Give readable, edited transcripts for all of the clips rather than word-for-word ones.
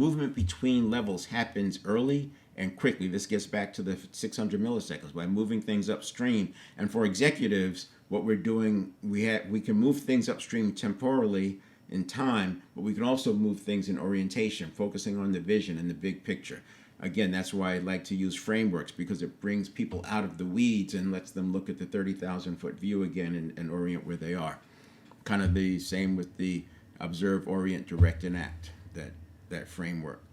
movement between levels happens early and quickly. This gets back to the 600 milliseconds by moving things upstream. And for executives, what we're doing, we can move things upstream temporally in time, but we can also move things in orientation, focusing on the vision and the big picture. Again, that's why I like to use frameworks, because it brings people out of the weeds and lets them look at the 30,000 foot view again and orient where they are. Kind of the same with the observe, orient, direct, and act, that framework.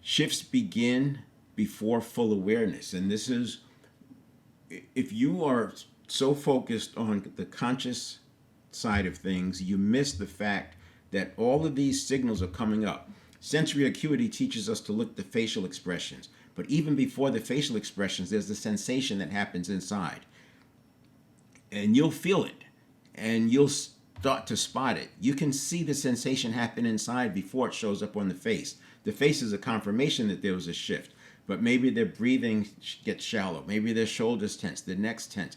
Shifts begin before full awareness. And this is, if you are so focused on the conscious side of things, you miss the fact that all of these signals are coming up. Sensory acuity teaches us to look at the facial expressions. But even before the facial expressions, there's the sensation that happens inside. And you'll feel it. And you'll start to spot it. You can see the sensation happen inside before it shows up on the face. The face is a confirmation that there was a shift. But maybe their breathing gets shallow. Maybe their shoulders tense, their necks tense.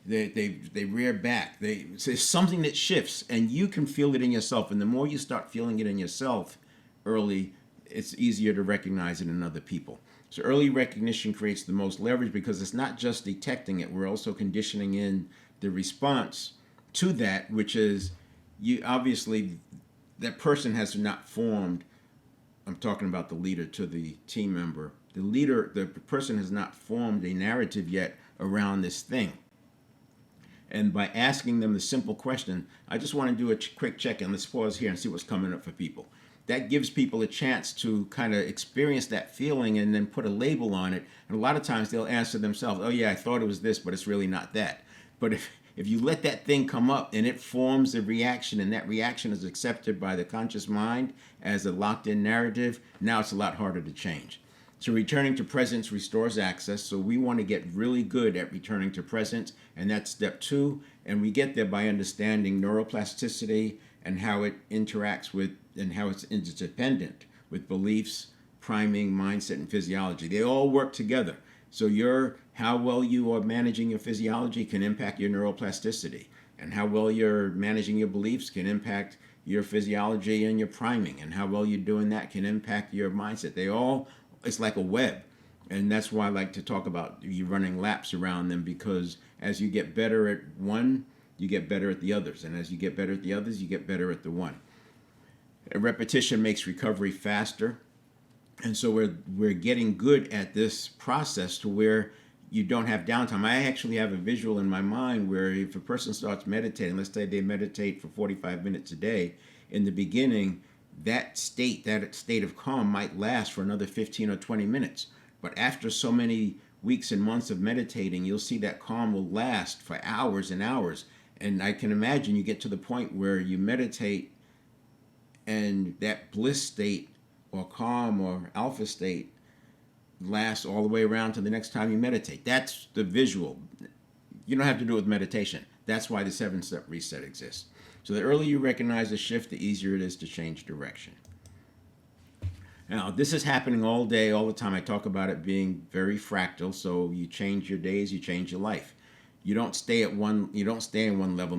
They rear back. There's something that shifts, and you can feel it in yourself. And the more you start feeling it in yourself early, it's easier to recognize it in other people. So early recognition creates the most leverage, because it's not just detecting it. We're also conditioning in the response to that, which is, you obviously, that person has not formed, I'm talking about the leader to the team member, the person has not formed a narrative yet around this thing. And by asking them the simple question, I just want to do a quick check-in. Let's pause here and see what's coming up for people. That gives people a chance to kind of experience that feeling and then put a label on it. And a lot of times they'll answer themselves, oh yeah, I thought it was this, but it's really not that. But if you let that thing come up and it forms a reaction, and that reaction is accepted by the conscious mind as a locked-in narrative, now it's a lot harder to change. So returning to presence restores access. So we want to get really good at returning to presence, and that's step 2. And we get there by understanding neuroplasticity and how it interacts with, and how it's interdependent with beliefs, priming, mindset, and physiology. They all work together. So how well you are managing your physiology can impact your neuroplasticity, and how well you're managing your beliefs can impact your physiology and your priming, and how well you're doing that can impact your mindset. It's like a web. And that's why I like to talk about you running laps around them, because as you get better at one, you get better at the others. And as you get better at the others, you get better at the one. A repetition makes recovery faster. And so we're getting good at this process to where you don't have downtime. I actually have a visual in my mind where if a person starts meditating, let's say they meditate for 45 minutes a day, in the beginning, that state of calm might last for another 15 or 20 minutes. But after so many weeks and months of meditating, you'll see that calm will last for hours and hours. And I can imagine you get to the point where you meditate and that bliss state or calm or alpha state lasts all the way around to the next time you meditate. That's the visual. You don't have to do it with meditation. That's why the 7-step reset exists. So the earlier you recognize the shift, the easier it is to change direction. Now, this is happening all day, all the time. I talk about it being very fractal. So you change your days, you change your life. You don't stay in one level